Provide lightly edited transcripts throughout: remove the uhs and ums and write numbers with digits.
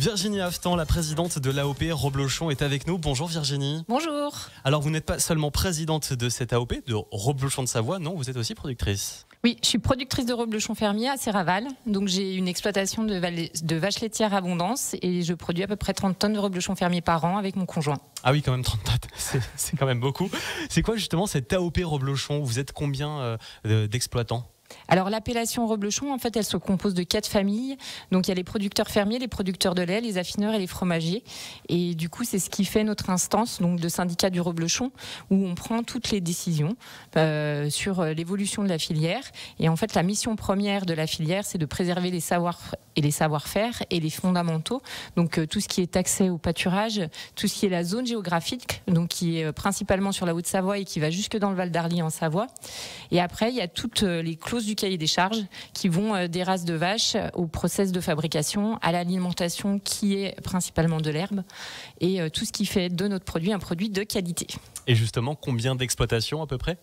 Virginie Haftan, la présidente de l'AOP Reblochon, est avec nous. Bonjour Virginie. Bonjour. Alors vous n'êtes pas seulement présidente de cette AOP, de Reblochon de Savoie, non, vous êtes aussi productrice. Oui, je suis productrice de reblochon fermier à Serraval. Donc j'ai une exploitation de vaches laitières abondance et je produis à peu près 30 tonnes de reblochon fermier par an avec mon conjoint. Ah oui, quand même 30 tonnes, c'est quand même beaucoup. C'est quoi justement cette AOP Reblochon? Vous êtes combien d'exploitants? Alors l'appellation reblochon, en fait, elle se compose de 4 familles. Donc il y a les producteurs fermiers, les producteurs de lait, les affineurs et les fromagers. Et du coup, c'est ce qui fait notre instance, donc de syndicat du reblochon, où on prend toutes les décisions sur l'évolution de la filière. Et en fait, la mission première de la filière, c'est de préserver les savoirs et les savoir-faire et les fondamentaux. Donc tout ce qui est accès au pâturage, tout ce qui est la zone géographique, donc qui est principalement sur la Haute-Savoie et qui va jusque dans le Val d'Arly en Savoie. Et après, il y a toutes les clauses du cahier des charges qui vont des races de vaches au process de fabrication, à l'alimentation qui est principalement de l'herbe et tout ce qui fait de notre produit un produit de qualité. Et justement, combien d'exploitations à peu près ?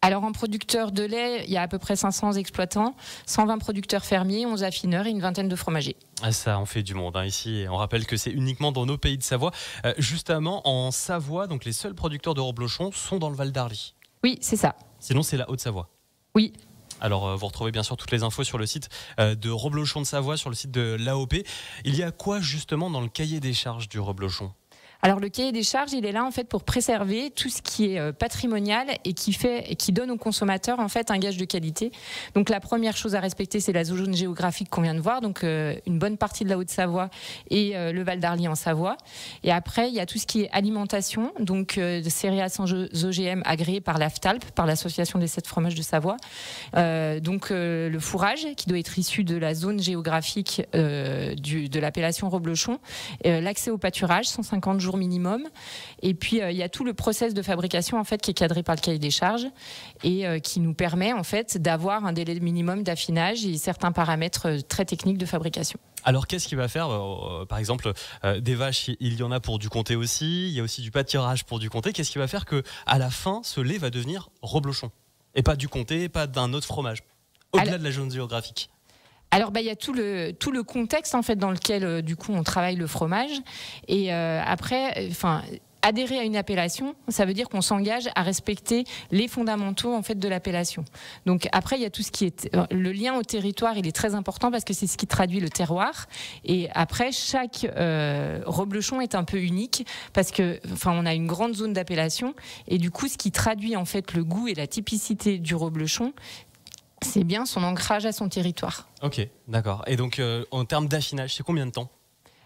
Alors en producteur de lait, il y a à peu près 500 exploitants, 120 producteurs fermiers, 11 affineurs et une vingtaine de fromagers. Ah, ça en fait du monde ici, et on rappelle que c'est uniquement dans nos pays de Savoie. Justement, en Savoie, donc les seuls producteurs de reblochon sont dans le Val d'Arly. Oui, c'est ça. Sinon, c'est la Haute-Savoie. Oui. Alors, vous retrouvez bien sûr toutes les infos sur le site de Reblochon de Savoie, sur le site de l'AOP. Il y a quoi justement dans le cahier des charges du reblochon ? Alors le cahier des charges, il est là en fait pour préserver tout ce qui est patrimonial et qui donne aux consommateurs en fait un gage de qualité. Donc la première chose à respecter, c'est la zone géographique qu'on vient de voir, donc une bonne partie de la Haute-Savoie et le Val d'Arly en Savoie. Et après, il y a tout ce qui est alimentation, donc de céréales sans OGM agréées par l'AFTALP, par l'Association des 7 fromages de Savoie. Donc le fourrage qui doit être issu de la zone géographique de l'appellation reblochon, l'accès au pâturage, 150 jours minimum, et puis il y a tout le process de fabrication en fait qui est cadré par le cahier des charges et qui nous permet en fait d'avoir un délai minimum d'affinage et certains paramètres très techniques de fabrication. Alors qu'est-ce qui va faire par exemple des vaches, il y en a pour du comté aussi, il y a aussi du pâturage pour du comté. Qu'est-ce qui va faire que à la fin ce lait va devenir reblochon et pas du comté, pas d'un autre fromage, au-delà de la zone géographique? Alors il y a tout le contexte en fait dans lequel du coup on travaille le fromage et après adhérer à une appellation, ça veut dire qu'on s'engage à respecter les fondamentaux en fait de l'appellation. Donc après il y a tout ce qui est le lien au territoire, il est très important parce que c'est ce qui traduit le terroir. Et après chaque reblochon est un peu unique parce que on a une grande zone d'appellation et du coup ce qui traduit en fait le goût et la typicité du reblochon, c'est bien son ancrage à son territoire. Ok, d'accord. Et donc, en termes d'affinage, c'est combien de temps ?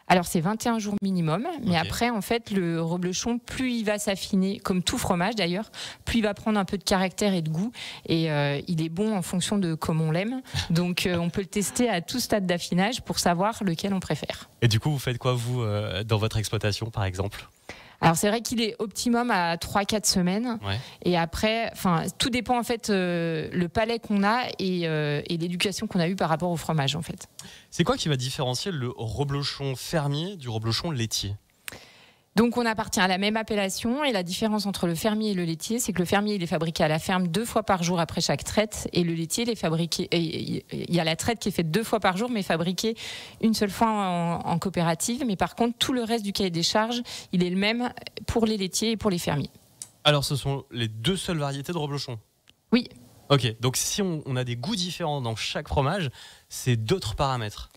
Alors, c'est 21 jours minimum. Mais après, en fait, le reblochon, plus il va s'affiner, comme tout fromage d'ailleurs, plus il va prendre un peu de caractère et de goût. Et il est bon en fonction de comment on l'aime. Donc, on peut le tester à tout stade d'affinage pour savoir lequel on préfère. Et du coup, vous faites quoi, vous, dans votre exploitation, par exemple ? Alors c'est vrai qu'il est optimum à 3-4 semaines. Ouais. Et après, tout dépend en fait le palais qu'on a et l'éducation qu'on a eue par rapport au fromage en fait. C'est quoi qui va différencier le reblochon fermier du reblochon laitier ? Donc on appartient à la même appellation et la différence entre le fermier et le laitier, c'est que le fermier il est fabriqué à la ferme 2 fois par jour après chaque traite et le laitier il est fabriqué, il y a la traite qui est faite 2 fois par jour mais fabriquée une seule fois en coopérative. Mais par contre tout le reste du cahier des charges il est le même pour les laitiers et pour les fermiers. Alors ce sont les 2 seules variétés de reblochon ? Oui. Ok, donc si on a des goûts différents dans chaque fromage, c'est d'autres paramètres.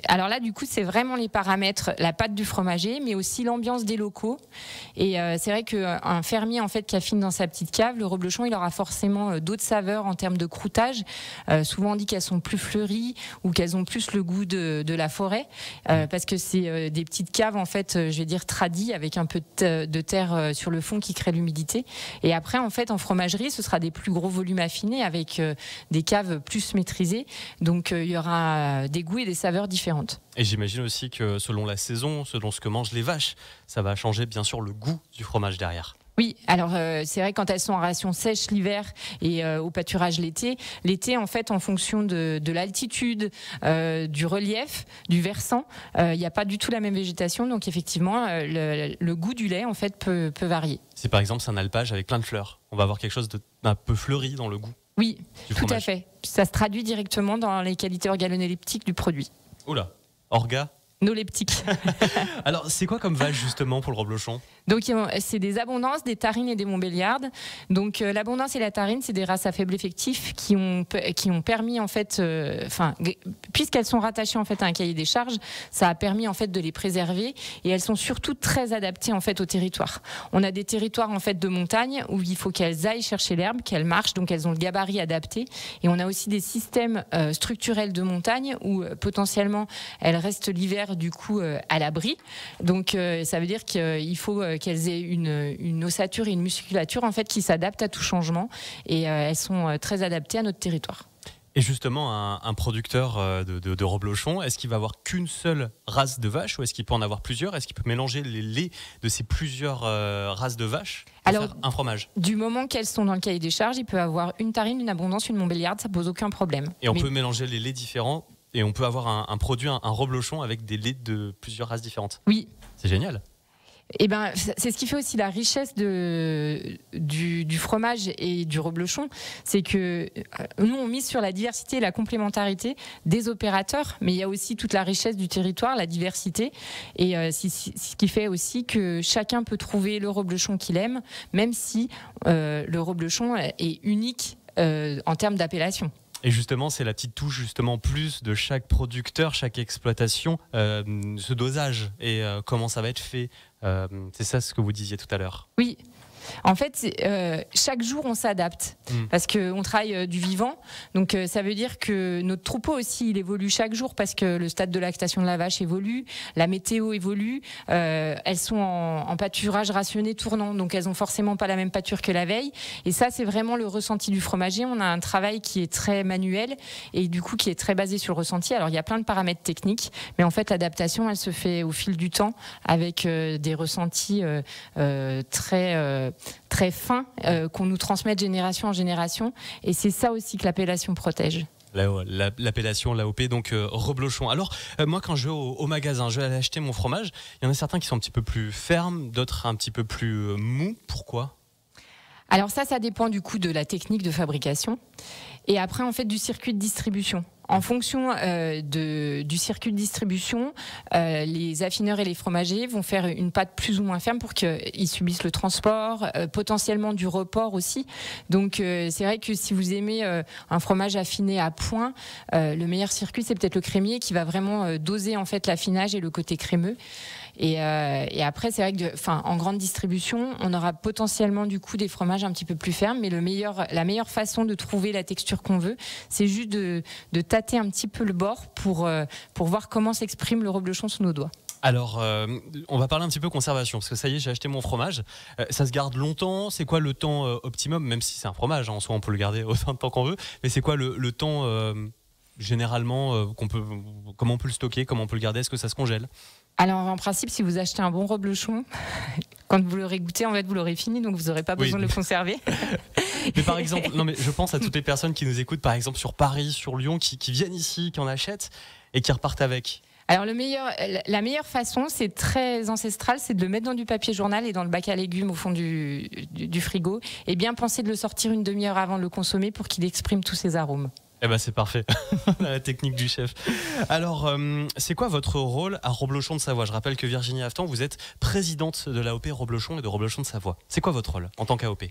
Alors là, du coup, c'est vraiment les paramètres, la pâte du fromager, mais aussi l'ambiance des locaux. Et c'est vrai qu'un fermier en fait qui affine dans sa petite cave, le reblochon, il aura forcément d'autres saveurs en termes de croûtage. Souvent on dit qu'elles sont plus fleuries ou qu'elles ont plus le goût de la forêt, parce que c'est des petites caves en fait, je vais dire tradies, avec un peu de terre sur le fond qui crée l'humidité. Et après, en fait, en fromagerie, ce sera des plus gros volumes affinés avec des caves plus maîtrisées. Donc il y aura des goûts et des saveurs différentes. Et j'imagine aussi que selon la saison, selon ce que mangent les vaches, ça va changer bien sûr le goût du fromage derrière. Oui, alors c'est vrai quand elles sont en ration sèche l'hiver et au pâturage l'été en fait en fonction de l'altitude, du relief, du versant, il n'y a pas du tout la même végétation, donc effectivement le goût du lait en fait peut varier. Si par exemple c'est un alpage avec plein de fleurs, on va avoir quelque chose d'un peu fleuri dans le goût. Oui, tout à fait. Ça se traduit directement dans les qualités organoleptiques du produit. Oula, orga nos leptiques. Alors, c'est quoi comme vache justement pour le reblochon? Donc c'est des abondances, des tarines et des montbéliardes. Donc l'abondance et la tarine, c'est des races à faible effectif qui ont permis en fait, puisqu'elles sont rattachées en fait à un cahier des charges, ça a permis en fait de les préserver et elles sont surtout très adaptées en fait au territoire. On a des territoires en fait de montagne où il faut qu'elles aillent chercher l'herbe, qu'elles marchent, donc elles ont le gabarit adapté. Et on a aussi des systèmes structurels de montagne où potentiellement elles restent l'hiver du coup à l'abri. Donc ça veut dire qu'il faut qu'elles aient une ossature et une musculature en fait qui s'adaptent à tout changement et elles sont très adaptées à notre territoire. Et justement, un producteur de reblochon, est-ce qu'il va avoir qu'une seule race de vache ou est-ce qu'il peut en avoir plusieurs? Est-ce qu'il peut mélanger les laits de ces plusieurs races de vaches pour faire un fromage? Du moment qu'elles sont dans le cahier des charges, il peut avoir une tarine, une abondance, une montbéliarde, ça pose aucun problème. Et on peut mélanger les laits différents et on peut avoir un produit, un reblochon avec des laits de plusieurs races différentes. Oui. C'est génial. Eh ben, c'est ce qui fait aussi la richesse du fromage et du reblochon, c'est que nous on mise sur la diversité et la complémentarité des opérateurs, mais il y a aussi toute la richesse du territoire, la diversité, et ce qui fait aussi que chacun peut trouver le reblochon qu'il aime, même si le reblochon est unique en termes d'appellation. Et justement, c'est la petite touche justement plus de chaque producteur, chaque exploitation, ce dosage et comment ça va être fait. C'est ça ce que vous disiez tout à l'heure. Oui. En fait, chaque jour, on s'adapte parce qu'on travaille du vivant. Donc, ça veut dire que notre troupeau aussi, il évolue chaque jour parce que le stade de lactation de la vache évolue, la météo évolue. Elles sont en pâturage rationné tournant, donc elles ont forcément pas la même pâture que la veille. Et ça, c'est vraiment le ressenti du fromager. On a un travail qui est très manuel et du coup qui est très basé sur le ressenti. Alors, il y a plein de paramètres techniques, mais en fait, l'adaptation, elle se fait au fil du temps avec des ressentis très fin qu'on nous transmet de génération en génération, et c'est ça aussi que l'appellation protège. L'appellation, l'AOP, donc reblochon. Alors, moi, quand je vais au magasin, je vais aller acheter mon fromage, il y en a certains qui sont un petit peu plus fermes, d'autres un petit peu plus mous. Pourquoi ? Alors ça dépend du coup de la technique de fabrication et après en fait du circuit de distribution. En fonction du circuit de distribution, les affineurs et les fromagers vont faire une pâte plus ou moins ferme pour qu'ils subissent le transport, potentiellement du report aussi. Donc c'est vrai que si vous aimez un fromage affiné à point, le meilleur circuit c'est peut-être le crémier qui va vraiment doser en fait l'affinage et le côté crémeux. Et après, c'est vrai que, en grande distribution, on aura potentiellement du coup des fromages un petit peu plus fermes, mais la meilleure façon de trouver la texture qu'on veut, c'est juste de tâter un petit peu le bord pour voir comment s'exprime le reblochon sous nos doigts. Alors, on va parler un petit peu conservation, parce que ça y est, j'ai acheté mon fromage. Ça se garde longtemps. C'est quoi le temps optimum, même si c'est un fromage, en soi on peut le garder autant de temps qu'on veut, mais c'est quoi le temps généralement comment on peut le stocker, comment on peut le garder, est-ce que ça se congèle ? Alors en principe, si vous achetez un bon reblochon, quand vous l'aurez goûté, en fait, vous l'aurez fini, donc vous n'aurez pas besoin de le conserver. Mais par exemple, je pense à toutes les personnes qui nous écoutent, par exemple sur Paris, sur Lyon, qui viennent ici, qui en achètent et qui repartent avec. Alors la meilleure façon, c'est très ancestral, c'est de le mettre dans du papier journal et dans le bac à légumes au fond du frigo, et bien penser de le sortir une demi-heure avant de le consommer pour qu'il exprime tous ses arômes. Eh ben c'est parfait, la technique du chef. Alors, c'est quoi votre rôle à Reblochon de Savoie ? Je rappelle que Virginie Haftan, vous êtes présidente de l'AOP Reblochon et de Reblochon de Savoie. C'est quoi votre rôle en tant qu'AOP ?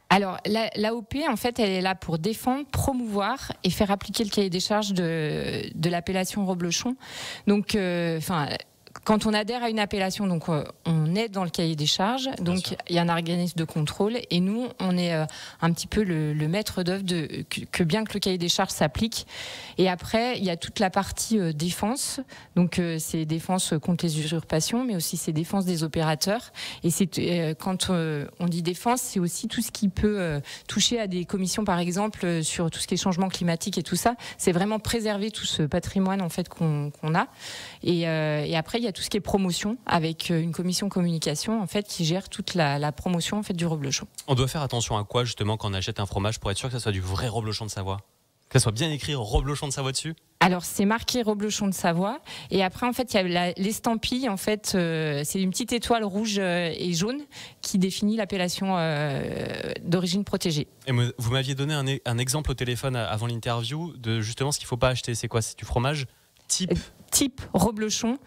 Alors, l'AOP, en fait, elle est là pour défendre, promouvoir et faire appliquer le cahier des charges de l'appellation Reblochon. Donc, quand on adhère à une appellation, donc on est dans le cahier des charges, donc il y a un organisme de contrôle et nous on est un petit peu le maître d'œuvre que bien que le cahier des charges s'applique. Et après il y a toute la partie défense, donc c'est défense contre les usurpations, mais aussi c'est défense des opérateurs. Et c'est quand on dit défense, c'est aussi tout ce qui peut toucher à des commissions, par exemple sur tout ce qui est changement climatique et tout ça. C'est vraiment préserver tout ce patrimoine en fait qu'on a. Et après il y a tout ce qui est promotion avec une commission communication en fait qui gère toute la promotion en fait du reblochon. On doit faire attention à quoi justement quand on achète un fromage pour être sûr que ça soit du vrai reblochon de Savoie, que ça soit bien écrit reblochon de Savoie dessus? Alors c'est marqué reblochon de Savoie et après en fait il y a l'estampille en fait c'est une petite étoile rouge et jaune qui définit l'appellation d'origine protégée. Et vous m'aviez donné un exemple au téléphone avant l'interview de justement ce qu'il ne faut pas acheter. C'est quoi? C'est du fromage type type reblochon,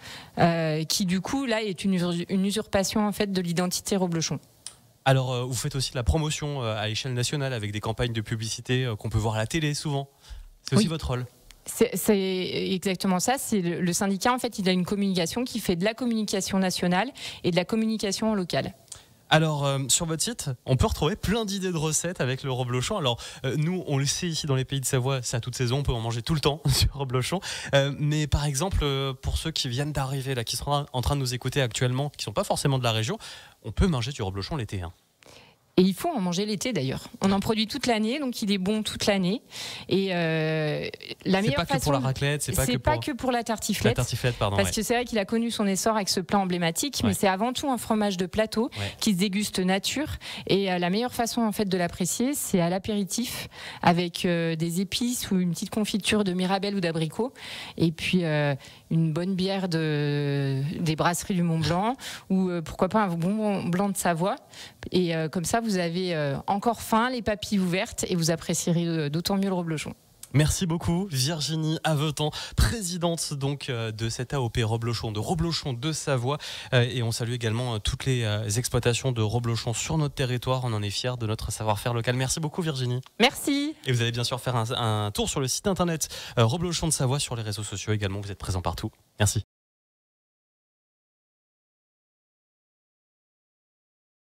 qui du coup là est une usurpation en fait de l'identité reblochon. Alors, vous faites aussi de la promotion à échelle nationale avec des campagnes de publicité qu'on peut voir à la télé souvent. C'est aussi votre rôle. C'est exactement ça. C'est le syndicat, en fait, il a une communication qui fait de la communication nationale et de la communication locale. Alors, sur votre site, on peut retrouver plein d'idées de recettes avec le reblochon. Alors, nous, on le sait ici dans les pays de Savoie, c'est à toute saison, on peut en manger tout le temps sur reblochon. Mais par exemple, pour ceux qui viennent d'arriver, là, qui sont en train de nous écouter actuellement, qui ne sont pas forcément de la région, on peut manger du reblochon l'été. Et il faut en manger l'été d'ailleurs. On en produit toute l'année, donc il est bon toute l'année. Et la meilleure façon, c'est pas que pour la raclette, c'est pas que pour la tartiflette. La tartiflette, pardon. Parce que c'est vrai qu'il a connu son essor avec ce plat emblématique, mais c'est avant tout un fromage de plateau qui se déguste nature. Et la meilleure façon en fait de l'apprécier, c'est à l'apéritif avec des épices ou une petite confiture de mirabelle ou d'abricot, et puis une bonne bière des brasseries du Mont Blanc ou pourquoi pas un bon blanc de Savoie. Et comme ça, vous avez encore faim, les papilles ouvertes, et vous apprécierez d'autant mieux le reblochon. Merci beaucoup Virginie Avetan, présidente donc de cette AOP Reblochon, de Reblochon de Savoie, et on salue également toutes les exploitations de reblochon sur notre territoire. On en est fiers de notre savoir-faire local. Merci beaucoup Virginie. Merci. Et vous allez bien sûr faire un tour sur le site internet Reblochon de Savoie, sur les réseaux sociaux également, vous êtes présents partout. Merci.